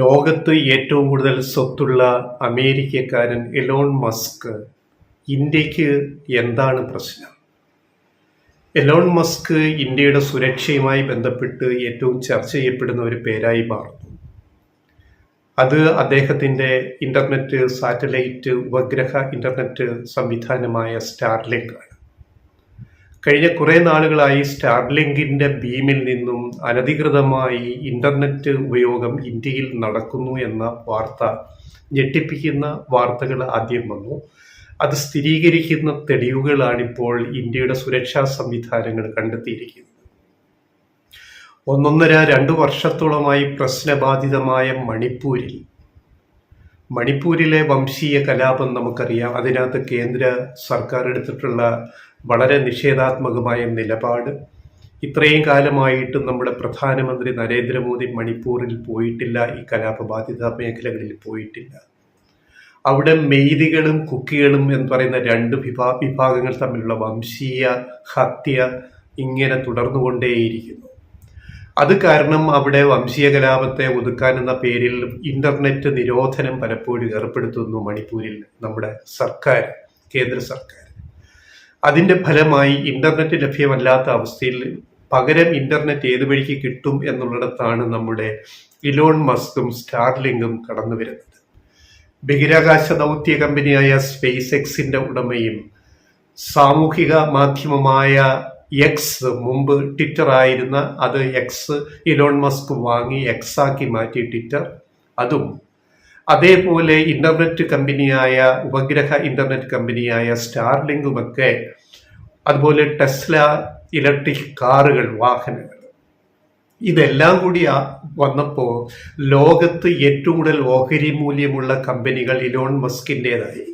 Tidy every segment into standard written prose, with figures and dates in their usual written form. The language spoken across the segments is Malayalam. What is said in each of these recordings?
ലോകത്ത് ഏറ്റവും കൂടുതൽ സ്വത്തുള്ള അമേരിക്കക്കാരൻ എലോൺ മസ്ക് ഇന്ത്യക്ക് എന്താണ് പ്രശ്നം? എലോൺ മസ്ക് ഇന്ത്യയുടെ സുരക്ഷയുമായി ബന്ധപ്പെട്ട് ഏറ്റവും ചർച്ച ചെയ്യപ്പെടുന്ന ഒരു പേരായി മാറുന്നു. അത് അദ്ദേഹത്തിൻ്റെ ഇൻ്റർനെറ്റ് സാറ്റലൈറ്റ് ഉപഗ്രഹ ഇൻ്റർനെറ്റ് സംവിധാനമായ സ്റ്റാർലിങ്ക് ആണ്. കഴിഞ്ഞ കുറേ നാളുകളായി സ്റ്റാർലിങ്കിൻ്റെ ബീമിൽ നിന്നും അനധികൃതമായി ഇൻ്റർനെറ്റ് ഉപയോഗം ഇന്ത്യയിൽ നടക്കുന്നു എന്ന വാർത്ത, ഞെട്ടിപ്പിക്കുന്ന വാർത്തകൾ ആദ്യം വന്നു. അത് സ്ഥിരീകരിക്കുന്ന തെളിവുകളാണിപ്പോൾ ഇന്ത്യയുടെ സുരക്ഷാ സംവിധാനങ്ങൾ കണ്ടെത്തിയിരിക്കുന്നത്. 1.5-2 വർഷത്തോളമായി പ്രശ്നബാധിതമായ മണിപ്പൂരിലെ വംശീയ കലാപം നമുക്കറിയാം. അതിനകത്ത് കേന്ദ്ര സർക്കാർ എടുത്തിട്ടുള്ള വളരെ നിഷേധാത്മകമായ നിലപാട്. ഇത്രയും കാലമായിട്ട് നമ്മുടെ പ്രധാനമന്ത്രി നരേന്ദ്രമോദി മണിപ്പൂരിൽ പോയിട്ടില്ല, ഈ കലാപബാധിത മേഖലകളിൽ പോയിട്ടില്ല. അവിടെ മെയ്തികളും കുക്കികളും എന്ന് പറയുന്ന 2 വിഭാഗങ്ങൾ തമ്മിലുള്ള വംശീയ ഹത്യ ഇങ്ങനെ തുടർന്നുകൊണ്ടേയിരിക്കുന്നു. അത് കാരണം അവിടെ വംശീയ കലാപത്തെ ഒതുക്കാനെന്ന പേരിൽ ഇന്റർനെറ്റ് നിരോധനം പലപ്പോഴും ഏർപ്പെടുത്തുന്നു മണിപ്പൂരിൽ നമ്മുടെ സർക്കാർ, കേന്ദ്ര സർക്കാർ. അതിൻ്റെ ഫലമായി ഇന്റർനെറ്റ് ലഭ്യമല്ലാത്ത അവസ്ഥയിൽ പകരം ഇന്റർനെറ്റ് ഏത് വഴിക്ക് കിട്ടും എന്നുള്ളിടത്താണ് നമ്മുടെ ഇലോൺ മസ്കും സ്റ്റാർലിങ്കും കടന്നു വരുന്നത്. ബഹിരാകാശ ദൗത്യ കമ്പനിയായ സ്പേസ് എക്സിന്റെ ഉടമയും സാമൂഹിക മാധ്യമമായ എക്സ്, മുമ്പ് ട്വിറ്റർ ആയിരുന്ന അത് എക്സ് ഇലോൺ മസ്ക് വാങ്ങി എക്സാക്കി മാറ്റി ട്വിറ്റർ, അതും അതേപോലെ ഇന്റർനെറ്റ് കമ്പനിയായ ഉപഗ്രഹ ഇന്റർനെറ്റ് കമ്പനിയായ സ്റ്റാർലിങ്കുമൊക്കെ, അതുപോലെ ടെസ്ല ഇലക്ട്രിക് കാറുകൾ, വാഹനങ്ങൾ, ഇതെല്ലാം കൂടി വന്നപ്പോൾ ലോകത്ത് ഏറ്റവും കൂടുതൽ ഓഹരി മൂല്യമുള്ള കമ്പനികൾ ഇലോൺ മസ്കിൻ്റെതായി.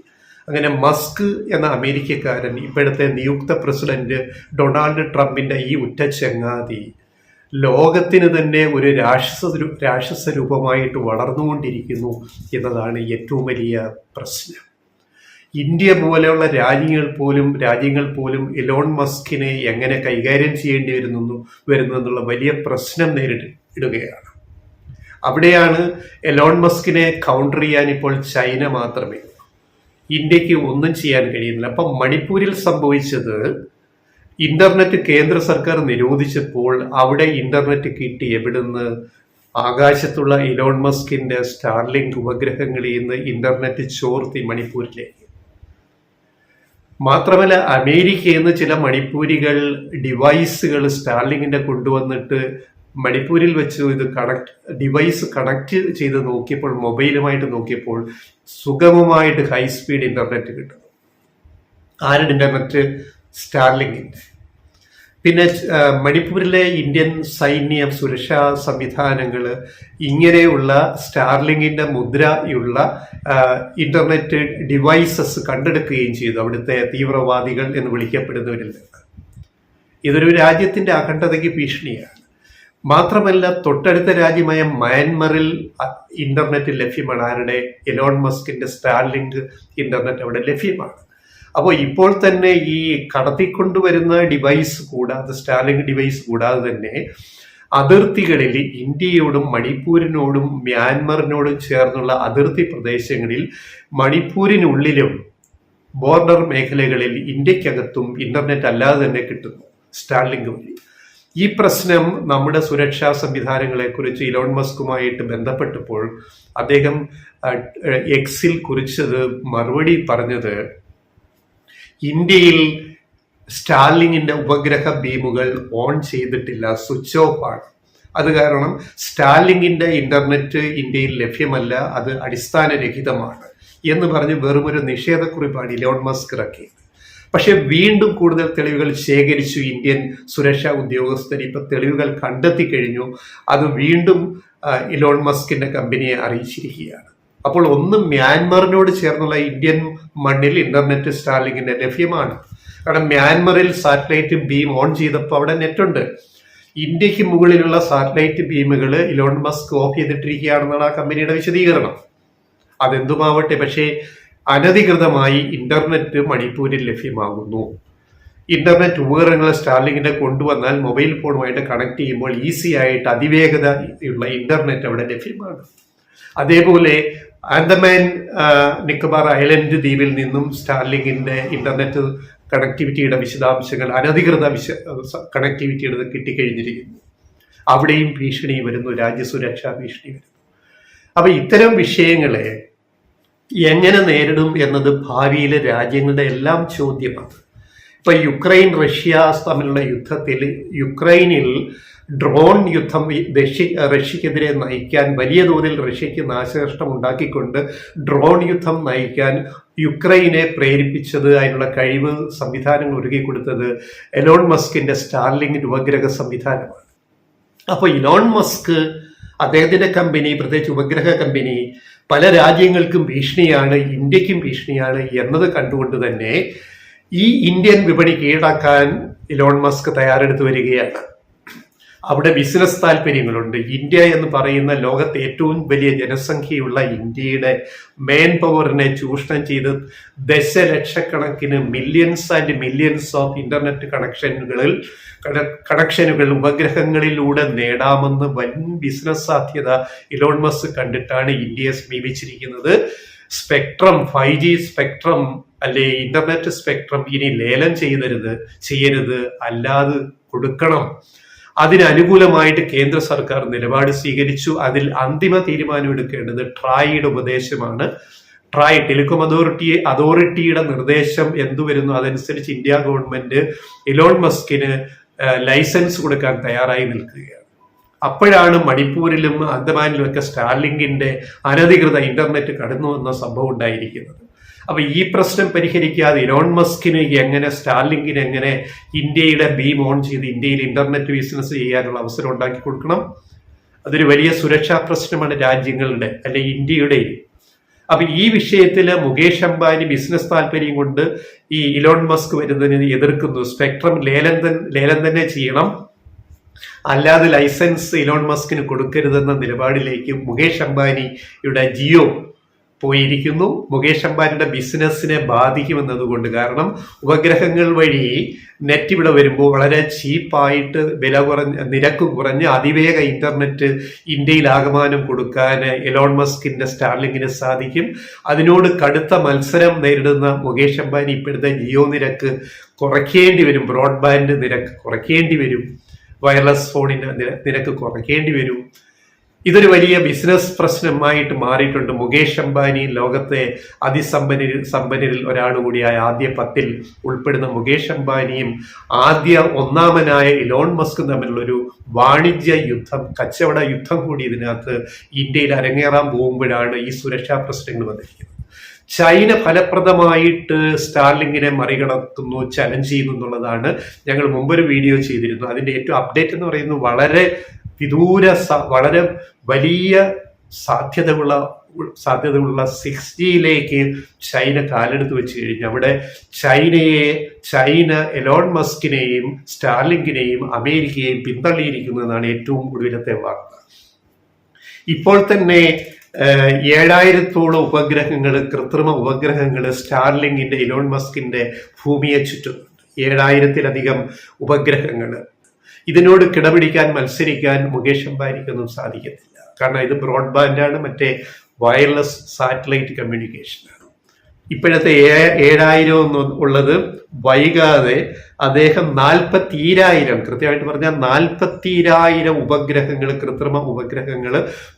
അങ്ങനെ മസ്ക് എന്ന അമേരിക്കക്കാരൻ, ഇപ്പോഴത്തെ നിയുക്ത പ്രസിഡന്റ് ഡൊണാൾഡ് ട്രംപിന്റെ ഈ ഉറ്റ ചങ്ങാതി, ലോകത്തിന് തന്നെ ഒരു രാക്ഷസ രൂപമായിട്ട് വളർന്നുകൊണ്ടിരിക്കുന്നു എന്നതാണ് ഏറ്റവും വലിയ പ്രശ്നം. ഇന്ത്യ പോലെയുള്ള രാജ്യങ്ങൾ പോലും എലോൺ മസ്കിനെ എങ്ങനെ കൈകാര്യം ചെയ്യേണ്ടി വരുന്നു എന്നുള്ള വലിയ പ്രശ്നം നേരിടുകയാണ്. അവിടെയാണ് എലോൺ മസ്കിനെ കൗണ്ടർ ചെയ്യാൻ ഇപ്പോൾ ചൈന മാത്രമേ, ഇന്ത്യക്ക് ഒന്നും ചെയ്യാൻ കഴിയുന്നില്ല. അപ്പം മണിപ്പൂരിൽ സംഭവിച്ചത്, ഇന്റർനെറ്റ് കേന്ദ്ര സർക്കാർ നിരോധിച്ചപ്പോൾ അവിടെ ഇന്റർനെറ്റ് കിട്ടി എവിടുന്ന്? ആകാശത്തുള്ള ഇലോൺ മസ്കിന്റെ സ്റ്റാർലിങ്ക് ഉപഗ്രഹങ്ങളിൽ നിന്ന് ഇന്റർനെറ്റ് ചോർത്തി മണിപ്പൂരിലേക്ക്. മാത്രമല്ല, അമേരിക്കയിൽ നിന്ന് ചില മണിപ്പൂരികൾ ഡിവൈസുകൾ സ്റ്റാർലിങ്കിന്റെ കൊണ്ടുവന്നിട്ട് മണിപ്പൂരിൽ വെച്ച് ഇത് ഡിവൈസ് കണക്ട് ചെയ്ത് നോക്കിയപ്പോൾ, മൊബൈലുമായിട്ട് നോക്കിയപ്പോൾ സുഗമമായിട്ട് ഹൈ സ്പീഡ് ഇന്റർനെറ്റ് കിട്ടുന്നു. ആരുടെ ഇന്റർനെറ്റ്? സ്റ്റാർലിങ്കിന്റെ. പിന്നെ മണിപ്പൂരിലെ ഇന്ത്യൻ സൈന്യ സുരക്ഷാ സംവിധാനങ്ങൾ ഇങ്ങനെയുള്ള സ്റ്റാർലിങ്കിന്റെ മുദ്രയുള്ള ഇന്റർനെറ്റ് ഡിവൈസസ് കണ്ടെടുക്കുകയും ചെയ്തു അവിടുത്തെ തീവ്രവാദികൾ എന്ന് വിളിക്കപ്പെടുന്നവരിൽ നിന്ന്. ഇതൊരു രാജ്യത്തിന്റെ അഖണ്ഡതയ്ക്ക് ഭീഷണിയാണ്. മാത്രമല്ല, തൊട്ടടുത്ത രാജ്യമായ മ്യാൻമറിൽ ഇന്റർനെറ്റ് ലഭ്യമാണ്. ആരുടെ? എലോൺ മസ്കിന്റെ സ്റ്റാർലിങ്ക് ഇന്റർനെറ്റ് അവിടെ ലഭ്യമാണ്. അപ്പോൾ ഇപ്പോൾ തന്നെ ഈ കടത്തിക്കൊണ്ടുവരുന്ന ഡിവൈസ് കൂടാതെ, സ്റ്റാർലിങ്ക് ഡിവൈസ് കൂടാതെ തന്നെ അതിർത്തികളിൽ ഇന്ത്യയോടും മണിപ്പൂരിനോടും മ്യാൻമറിനോടും ചേർന്നുള്ള അതിർത്തി പ്രദേശങ്ങളിൽ, മണിപ്പൂരിനുള്ളിലും ബോർഡർ മേഖലകളിൽ ഇന്ത്യക്കകത്തും ഇന്റർനെറ്റ് അല്ലാതെ തന്നെ കിട്ടുന്നു സ്റ്റാർലിങ്ക് വഴി. ഈ പ്രശ്നം നമ്മുടെ സുരക്ഷാ സംവിധാനങ്ങളെ കുറിച്ച് ഇലോൺ മസ്കുമായിട്ട് ബന്ധപ്പെട്ടപ്പോൾ അദ്ദേഹം എക്സിൽ കുറിച്ചത്, മറുപടി പറഞ്ഞത്, ഇന്ത്യയിൽ സ്റ്റാർലിങ്കിന്റെ ഉപഗ്രഹ ബീമുകൾ ഓൺ ചെയ്തിട്ടില്ല, സ്വിച്ച് ഓഫ് ആണ്. അത് കാരണം സ്റ്റാർലിങ്കിന്റെ ഇന്റർനെറ്റ് ഇന്ത്യയിൽ ലഭ്യമല്ല, അത് അടിസ്ഥാനരഹിതമാണ് എന്ന് പറഞ്ഞ് വെറുമൊരു നിഷേധക്കുറിപ്പാണ് ഇലോൺ മസ്ക് ഇറക്കിയത്. പക്ഷെ വീണ്ടും കൂടുതൽ തെളിവുകൾ ശേഖരിച്ചു ഇന്ത്യൻ സുരക്ഷാ ഉദ്യോഗസ്ഥർ. ഇപ്പൊ തെളിവുകൾ കണ്ടെത്തി കഴിഞ്ഞു. അത് വീണ്ടും ഇലോൺ മസ്കിന്റെ കമ്പനിയെ അറിയിച്ചിരിക്കുകയാണ്. അപ്പോൾ ഒന്ന്, മ്യാൻമറിനോട് ചേർന്നുള്ള ഇന്ത്യൻ മണ്ണിൽ ഇന്റർനെറ്റ് സ്റ്റാർലിങ്കിന്റെ ലഭ്യമാണ്. കാരണം മ്യാൻമറിൽ സാറ്റലൈറ്റ് ബീം ഓൺ ചെയ്തപ്പോൾ അവിടെ നെറ്റുണ്ട്. ഇന്ത്യക്ക് മുകളിലുള്ള സാറ്റലൈറ്റ് ബീമുകൾ ഇലോൺ മസ്ക് ഓഫ് ചെയ്തിട്ടിരിക്കുകയാണെന്നാണ് ആ കമ്പനിയുടെ വിശദീകരണം. അതെന്തുമാവട്ടെ, പക്ഷേ അനധികൃതമായി ഇന്റർനെറ്റ് മണിപ്പൂരിൽ ലഭ്യമാകുന്നു. ഇന്റർനെറ്റ് ഉപകരണങ്ങൾ സ്റ്റാർലിങ്കിന്റെ കൊണ്ടുവന്നാൽ മൊബൈൽ ഫോണുമായിട്ട് കണക്ട് ചെയ്യുമ്പോൾ ഈസി ആയിട്ട് അതിവേഗത ഉള്ള ഇന്റർനെറ്റ് അവിടെ ലഭ്യമാണ്. അതേപോലെ ആൻഡമാൻ നിക്കോബാർ ഐലൻഡ് ദ്വീപിൽ നിന്നും സ്റ്റാർലിങ്കിന്റെ ഇന്റർനെറ്റ് കണക്ടിവിറ്റിയുടെ വിശദാംശങ്ങൾ അനധികൃത കണക്ടിവിറ്റിയുടെ കിട്ടിക്കഴിഞ്ഞിരിക്കുന്നു. അവിടെയും ഭീഷണി വരുന്നു, രാജ്യസുരക്ഷാ ഭീഷണി വരുന്നു. അപ്പൊ ഇത്തരം വിഷയങ്ങളെ എങ്ങനെ നേരിടും എന്നത് ഭാവിയിലെ രാജ്യങ്ങളുടെ എല്ലാം ചോദ്യമാണ്. ഇപ്പൊ യുക്രൈൻ റഷ്യ തമ്മിലുള്ള യുദ്ധത്തിൽ യുക്രൈനിൽ ഡ്രോൺ യുദ്ധം റഷ്യക്കെതിരെ നയിക്കാൻ വലിയ തോതിൽ റഷ്യക്ക് നാശനഷ്ടം ഉണ്ടാക്കിക്കൊണ്ട് ഡ്രോൺ യുദ്ധം നയിക്കാൻ യുക്രൈനെ പ്രേരിപ്പിച്ചത്, അതിനുള്ള കഴിവ് സംവിധാനങ്ങൾ ഒരുക്കി കൊടുത്തത് എലോൺ മസ്കിന്റെ സ്റ്റാർലിങ്ക് ഉപഗ്രഹ സംവിധാനമാണ്. അപ്പൊ ഇലോൺ മസ്ക് അദ്ദേഹത്തിന്റെ കമ്പനി, പ്രത്യേകിച്ച് ഉപഗ്രഹ കമ്പനി, പല രാജ്യങ്ങൾക്കും ഭീഷണിയാണ്, ഇന്ത്യക്കും ഭീഷണിയാണ് എന്നത് കണ്ടുകൊണ്ട് തന്നെ ഈ ഇന്ത്യൻ വിപണി കീഴടക്കാൻ ഇലോൺ മസ്ക് തയ്യാറെടുത്ത് വരികയാണ്. അവിടെ ബിസിനസ് താല്പര്യങ്ങളുണ്ട്. ഇന്ത്യ എന്ന് പറയുന്ന ലോകത്തെ ഏറ്റവും വലിയ ജനസംഖ്യയുള്ള ഇന്ത്യയുടെ മെയിൻ പവറിനെ ചൂഷണം ചെയ്ത് ദശലക്ഷക്കണക്കിന് millions and millions of internet കണക്ഷനുകൾ ഉപഗ്രഹങ്ങളിലൂടെ നേടാമെന്ന് വൻ ബിസിനസ് സാധ്യത ഇലോൺ മസ്ക് കണ്ടിട്ടാണ് ഇന്ത്യയെ സമീപിച്ചിരിക്കുന്നത്. സ്പെക്ട്രം, 5G സ്പെക്ട്രം അല്ലെ ഇന്റർനെറ്റ് സ്പെക്ട്രം ഇനി ലേലം ചെയ്യരുത്, അല്ലാതെ കൊടുക്കണം. അതിനനുകൂലമായിട്ട് കേന്ദ്ര സർക്കാർ നിലപാട് സ്വീകരിച്ചു. അതിൽ അന്തിമ തീരുമാനം എടുക്കേണ്ടത് ട്രായിയുടെ ഉപദേശമാണ്. ട്രായ് ടെലികോം അതോറിറ്റിയുടെ നിർദ്ദേശം എന്തു വരുന്നു അതനുസരിച്ച് ഇന്ത്യ ഗവൺമെന്റ് ഇലോൺ മസ്കിന് ലൈസൻസ് കൊടുക്കാൻ തയ്യാറായി നിൽക്കുകയാണ്. അപ്പോഴാണ് മണിപ്പൂരിലും അന്തമാനിലുമൊക്കെ സ്റ്റാർലിങ്കിന്റെ അനധികൃത ഇന്റർനെറ്റ് കടന്നു വന്ന സംഭവം ഉണ്ടായിരിക്കുന്നത്. അപ്പൊ ഈ പ്രശ്നം പരിഹരിക്കാതെ ഇലോൺ മസ്കിന് സ്റ്റാർലിങ്കിന് എങ്ങനെ ഇന്ത്യയുടെ ബീം ഓൺ ചെയ്ത് ഇന്ത്യയിൽ ഇന്റർനെറ്റ് ബിസിനസ് ചെയ്യാനുള്ള അവസരം ഉണ്ടാക്കി കൊടുക്കണം? അതൊരു വലിയ സുരക്ഷാ പ്രശ്നമാണ് രാജ്യങ്ങളുടെ, അല്ലെ ഇന്ത്യയുടെയും. അപ്പൊ ഈ വിഷയത്തില് മുകേഷ് അംബാനി ബിസിനസ് താല്പര്യം കൊണ്ട് ഈ ഇലോൺ മസ്ക് വരുന്നതിന് എതിർക്കുന്നു. സ്പെക്ട്രം ലേലം തന്നെ ചെയ്യണം, അല്ലാതെ ലൈസൻസ് ഇലോൺ മസ്കിന് കൊടുക്കരുതെന്ന നിലപാടിലേക്ക് മുകേഷ് അംബാനിയുടെ ജിയോ പോയിരിക്കുന്നു. മുകേഷ് അംബാനിയുടെ ബിസിനസ്സിനെ ബാധിക്കുമെന്നതുകൊണ്ട്, കാരണം ഉപഗ്രഹങ്ങൾ വഴി നെറ്റ് ഇവിടെ വരുമ്പോൾ വളരെ ചീപ്പായിട്ട് നിരക്ക് കുറഞ്ഞ് അതിവേഗ ഇന്റർനെറ്റ് ഇന്ത്യയിൽ ആകമാനം കൊടുക്കാൻ എലോൺ മസ്കിന്റെ സ്റ്റാർലിങ്കിന് സാധിക്കും. അതിനോട് കടുത്ത മത്സരം നേരിടുന്ന മുകേഷ് അംബാനി ഇപ്പോഴത്തെ ജിയോ നിരക്ക് കുറയ്ക്കേണ്ടി വരും, ബ്രോഡ്ബാൻഡ് നിരക്ക് കുറയ്ക്കേണ്ടി വരും, വയർലെസ് ഫോണിന്റെ നിരക്ക് കുറയ്ക്കേണ്ടി വരും. ഇതൊരു വലിയ ബിസിനസ് പ്രശ്നമായിട്ട് മാറിയിട്ടുണ്ട്. മുകേഷ് അംബാനി ലോകത്തെ സമ്പന്നരിൽ ഒരാളുകൂടിയായ ആദ്യ 10 ഉൾപ്പെടുന്ന മുകേഷ് അംബാനിയും ഒന്നാമനായ ഇലോൺ മസ്കും തമ്മിലുള്ളൊരു വാണിജ്യ യുദ്ധം, കച്ചവട യുദ്ധം കൂടി ഇതിനകത്ത് ഇന്ത്യയിൽ അരങ്ങേറാൻ പോകുമ്പോഴാണ് ഈ സുരക്ഷാ പ്രശ്നങ്ങൾ വന്നിരിക്കുന്നത്. ചൈന ഫലപ്രദമായിട്ട് സ്റ്റാർലിങ്കിനെ മറികടക്കുന്നു, ചലഞ്ച് ചെയ്യുന്നു എന്നുള്ളതാണ് ഞങ്ങൾ മുമ്പൊരു വീഡിയോ ചെയ്തിരുന്നു. അതിന്റെ ഏറ്റവും അപ്ഡേറ്റ് എന്ന് പറയുന്നത് വളരെ വളരെ വലിയ സാധ്യതയുള്ള 6Gയിലേക്ക് ചൈന കാലെടുത്ത് വെച്ച് കഴിഞ്ഞു. അവിടെ ചൈന എലോൺ മസ്കിനെയും സ്റ്റാർലിങ്കിനെയും അമേരിക്കയെയും പിന്തള്ളിയിരിക്കുന്നതാണ് ഏറ്റവും ഒടുവിലത്തെ വാർത്ത. ഇപ്പോൾ തന്നെ 7000-ഓളം ഉപഗ്രഹങ്ങൾ, കൃത്രിമ ഉപഗ്രഹങ്ങൾ സ്റ്റാർലിങ്കിന്റെ ഇലോൺ മസ്കിന്റെ ഭൂമിയെ ചുറ്റുന്നുണ്ട്. 7000-ത്തിലധികം ഉപഗ്രഹങ്ങൾ. ഇതിനോട് കിടപിടിക്കാൻ, മത്സരിക്കാൻ മുകേഷ് അംബാനിക്കൊന്നും സാധിക്കത്തില്ല. കാരണം ഇത് ബ്രോഡ്ബാൻഡാണ്, മറ്റേ വയർലെസ് സാറ്റലൈറ്റ് കമ്മ്യൂണിക്കേഷനാണ്. ഇപ്പോഴത്തെ 7000 ഉള്ളത് വൈകാതെ അദ്ദേഹം 40,000, കൃത്യമായിട്ട് പറഞ്ഞാൽ 40,000 ഉപഗ്രഹങ്ങൾ, കൃത്രിമ ഉപഗ്രഹങ്ങൾ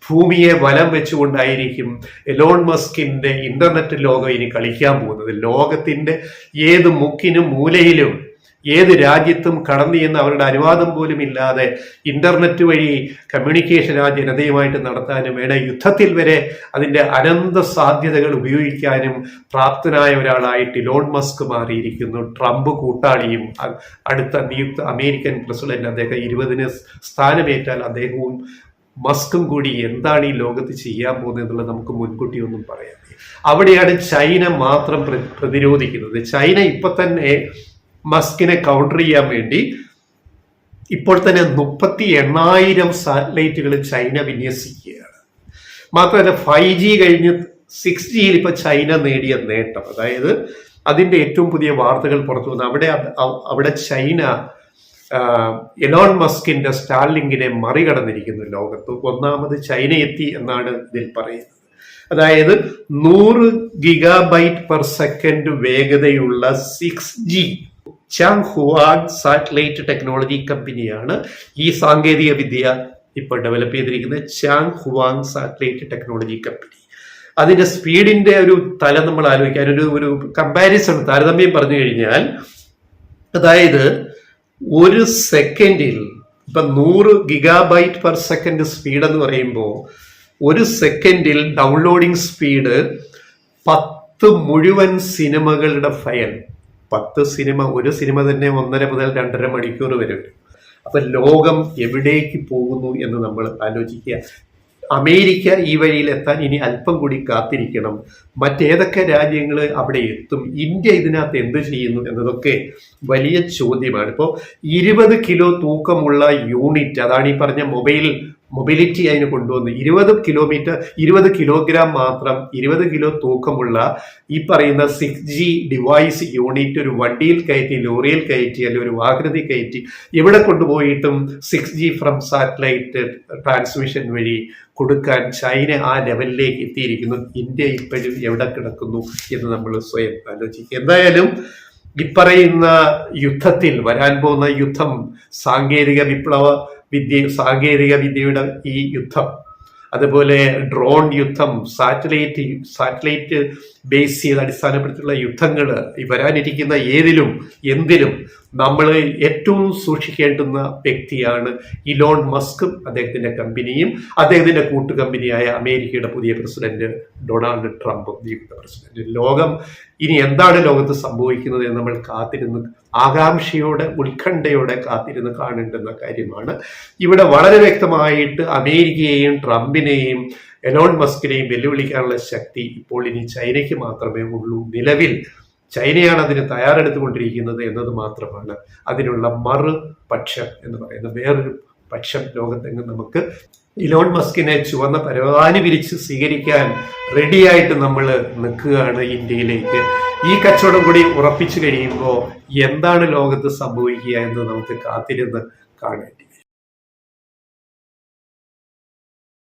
ഭൂമിയെ വലം വെച്ചുകൊണ്ടായിരിക്കും എലോൺ മസ്കിന്റെ ഇന്റർനെറ്റ് ലോകം ഇനി കളിക്കാൻ പോകുന്നത്. ലോകത്തിന്റെ ഏത് മുക്കിനും മൂലയിലും ഏത് രാജ്യത്തും കടന്നു ചെന്ന് അവരുടെ അനുവാദം പോലും ഇല്ലാതെ ഇന്റർനെറ്റ് വഴി കമ്മ്യൂണിക്കേഷൻ ആ ജനതയുമായിട്ട് നടത്താനും യുദ്ധത്തിൽ വരെ അതിന്റെ അനന്ത സാധ്യതകൾ ഉപയോഗിക്കാനും പ്രാപ്തനായ ഒരാളായിട്ട് ഇലോൺ മസ്ക് മാറിയിരിക്കുന്നു. ട്രംപ് കൂട്ടാളിയും അടുത്ത നിയുക്ത അമേരിക്കൻ പ്രസിഡന്റ്, അദ്ദേഹം 20-ന് സ്ഥാനമേറ്റാൽ അദ്ദേഹവും മസ്കും കൂടി എന്താണ് ഈ ലോകത്ത് ചെയ്യാൻ പോകുന്നത് എന്നുള്ളത് നമുക്ക് മുൻകൂട്ടി ഒന്നും പറയാം. അവിടെയാണ് ചൈന മാത്രം പ്രതിരോധിക്കുന്നത്. ചൈന ഇപ്പൊ തന്നെ മസ്കിനെ കൗണ്ടർ ചെയ്യാൻ വേണ്ടി ഇപ്പോൾ തന്നെ 38,000 സാറ്റലൈറ്റുകൾ ചൈന വിന്യസിക്കുകയാണ്. മാത്രമല്ല 5G കഴിഞ്ഞ് 6Gയിൽ ഇപ്പൊ ചൈന നേടിയ നേട്ടം, അതായത് അതിന്റെ ഏറ്റവും പുതിയ വാർത്തകൾ പുറത്തു വന്നു. അവിടെ ചൈന എലോൺ മസ്കിന്റെ സ്റ്റാർലിങ്കിനെ മറികടന്നിരിക്കുന്നു ലോകത്ത്. ഒന്നാമത് ചൈന എത്തി എന്നാണ് ഇതിൽ പറയുന്നത്. അതായത് 100 ഗിഗാബൈറ്റ് പെർ സെക്കൻഡ് വേഗതയുള്ള 6G Chang Huang satellite technology കമ്പനിയാണ് ഈ സാങ്കേതിക വിദ്യ ഇപ്പോൾ ഡെവലപ്പ് ചെയ്തിരിക്കുന്നത്. Chang Huang satellite technology company. അതിന്റെ സ്പീഡിന്റെ ഒരു തലം നമ്മൾ ആലോചിക്കാൻ ഒരു കമ്പാരിസൺ, താരതമ്യം പറഞ്ഞു കഴിഞ്ഞാൽ, അതായത് ഒരു സെക്കൻഡിൽ ഇപ്പൊ 100 ഗിഗാബൈറ്റ് പെർ സെക്കൻഡ് സ്പീഡ് എന്ന് പറയുമ്പോൾ ഒരു സെക്കൻഡിൽ ഡൗൺലോഡിംഗ് സ്പീഡ് 10 മുഴുവൻ സിനിമകളുടെ ഫയൽ. 10 സിനിമ, ഒരു സിനിമ തന്നെ 1.5 മുതൽ 2.5 മണിക്കൂർ വരെ വരും. അപ്പൊ ലോകം എവിടേക്ക് പോകുന്നു എന്ന് നമ്മൾ ആലോചിക്കുക. അമേരിക്ക ഈ വഴിയിൽ എത്താൻ ഇനി അല്പം കൂടി കാത്തിരിക്കണം. മറ്റേതൊക്കെ രാജ്യങ്ങൾ അവിടെ എത്തും? ഇന്ത്യ ഇതിനകത്ത് എന്ത് ചെയ്യുന്നു എന്നതൊക്കെ വലിയ ചോദ്യമാണ്. ഇപ്പോൾ 20 കിലോ തൂക്കമുള്ള യൂണിറ്റ്, അതാണ് ഈ പറഞ്ഞ മൊബിലിറ്റി അതിന് കൊണ്ടുവന്ന് 20 കിലോഗ്രാം മാത്രം, 20 കിലോ തൂക്കമുള്ള ഈ പറയുന്ന 6G ഡിവൈസ് യൂണിറ്റ് ഒരു വണ്ടിയിൽ കയറ്റി, ലോറിയിൽ കയറ്റി, അല്ലെങ്കിൽ ഒരു വാഹനത്തിൽ കയറ്റി എവിടെ കൊണ്ടുപോയിട്ടും 6G ഫ്രം സാറ്റലൈറ്റ് ട്രാൻസ്മിഷൻ വഴി കൊടുക്കാൻ ചൈന ആ ലെവലിലേക്ക് എത്തിയിരിക്കുന്നു. ഇന്ത്യ ഇപ്പോഴും എവിടെ കിടക്കുന്നു എന്ന് നമ്മൾ സ്വയം ആലോചിക്കുക. എന്തായാലും ഇപ്പറയുന്ന യുദ്ധത്തിൽ, വരാൻ പോകുന്ന യുദ്ധം, സാങ്കേതിക വിദ്യയുടെ ഈ യുദ്ധം, അതുപോലെ ഡ്രോൺ യുദ്ധം, സാറ്റലൈറ്റ് ബേസ് ചെയ്ത് അടിസ്ഥാനപ്പെടുത്തിയുള്ള യുദ്ധങ്ങൾ, വരാനിരിക്കുന്ന എന്തിലും നമ്മൾ ഏറ്റവും സൂക്ഷിക്കേണ്ടുന്ന വ്യക്തിയാണ് ഇലോൺ മസ്കും അദ്ദേഹത്തിന്റെ കമ്പനിയും അദ്ദേഹത്തിന്റെ കൂട്ടുകമ്പനിയായ അമേരിക്കയുടെ പുതിയ പ്രസിഡന്റ് ഡൊണാൾഡ് ട്രംപും, നിയുക്ത പ്രസിഡന്റ്. ലോകം ഇനി എന്താണ് ലോകത്ത് സംഭവിക്കുന്നത് എന്ന് നമ്മൾ ആകാംക്ഷയോടെ, ഉത്കണ്ഠയോടെ കാത്തിരുന്ന് കാണേണ്ടുന്ന കാര്യമാണ്. ഇവിടെ വളരെ വ്യക്തമായിട്ട് അമേരിക്കയെയും ട്രംപിനെയും എലോൺ മസ്കിനെയും വെല്ലുവിളിക്കാനുള്ള ശക്തി ഇപ്പോൾ ഇനി ചൈനയ്ക്ക് മാത്രമേ ഉള്ളൂ. നിലവിൽ ചൈനയാണ് അതിന് തയ്യാറെടുത്തുകൊണ്ടിരിക്കുന്നത് എന്നത് മാത്രമാണ്. അതിനുള്ള മറുപക്ഷം എന്ന് പറയുന്നത്, വേറൊരു പക്ഷം ലോകത്തെങ്ങും നമുക്ക് ഇലോൺ മസ്കിനെ ചുവന്ന പരവാനി വിരിച്ച് സ്വീകരിക്കാൻ റെഡിയായിട്ട് നമ്മൾ നിൽക്കുകയാണ് ഇന്ത്യയിലേക്ക്. ഈ കച്ചവടം കൂടി ഉറപ്പിച്ചു കഴിയുമ്പോൾ എന്താണ് ലോകത്ത് സംഭവിക്കുക എന്ന് നമുക്ക് കാത്തിരുന്ന് കാണേണ്ടി.